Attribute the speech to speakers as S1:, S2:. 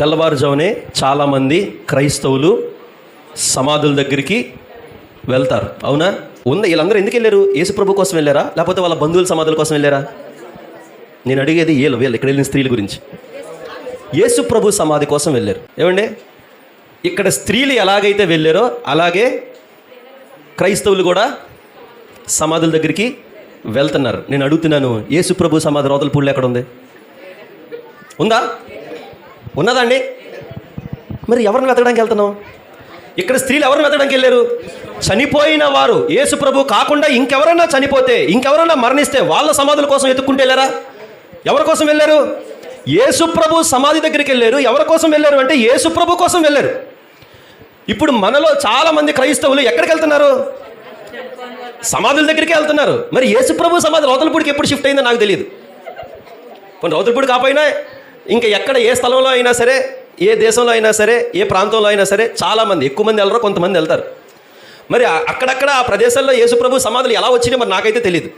S1: తెల్లవారుజామునే చాలామంది క్రైస్తవులు సమాధుల దగ్గరికి వెళ్తారు. అవునా? వీళ్ళందరూ ఎందుకు వెళ్ళారు? యేసుప్రభు కోసం వెళ్ళారా, లేకపోతే వాళ్ళ బంధువుల సమాధుల కోసం వెళ్ళారా? నేను అడిగేది వీళ్ళు ఇక్కడ వెళ్ళిన స్త్రీల గురించి. యేసుప్రభు సమాధి కోసం వెళ్ళారు. ఏమండి, ఇక్కడ స్త్రీలు ఎలాగైతే వెళ్ళారో అలాగే క్రైస్తవులు కూడా సమాధుల దగ్గరికి వెళ్తున్నారు. నేను అడుగుతున్నాను, యేసుప్రభు సమాధి రోదలపూడిలో ఎక్కడ ఉంది? ఉందా? ఉన్నదండి. మరి ఎవరిని వెతకడానికి వెళ్తున్నాం? ఇక్కడ స్త్రీలు ఎవరిని వెతకడానికి వెళ్ళారు? చనిపోయిన వారు. యేసుప్రభు కాకుండా ఇంకెవరన్నా చనిపోతే, ఇంకెవరన్నా మరణిస్తే వాళ్ళ సమాధుల కోసం ఎత్తుక్కుంటూ వెళ్ళారా? ఎవరి కోసం వెళ్ళారు? యేసుప్రభు సమాధి దగ్గరికి వెళ్ళారు. ఎవరి కోసం వెళ్ళారు అంటే యేసుప్రభు కోసం వెళ్ళారు. ఇప్పుడు మనలో చాలామంది క్రైస్తవులు ఎక్కడికి వెళ్తున్నారు? సమాధుల దగ్గరికి వెళ్తున్నారు. మరి యేసుప్రభు సమాధి రౌతులపూడికి ఎప్పుడు షిఫ్ట్ అయిందో నాకు తెలియదు. కొన్ని రౌతులపూడి కాకపోయినా ఇంకా ఎక్కడ, ఏ స్థలంలో అయినా సరే, ఏ దేశంలో అయినా సరే, ఏ ప్రాంతంలో అయినా సరే చాలామంది, ఎక్కువ మంది వెళ్ళరు, కొంతమంది వెళ్తారు. మరి అక్కడక్కడ ఆ ప్రదేశాల్లో యేసుప్రభు సమాధులు ఎలా వచ్చినాయి మరి నాకైతే తెలియదు.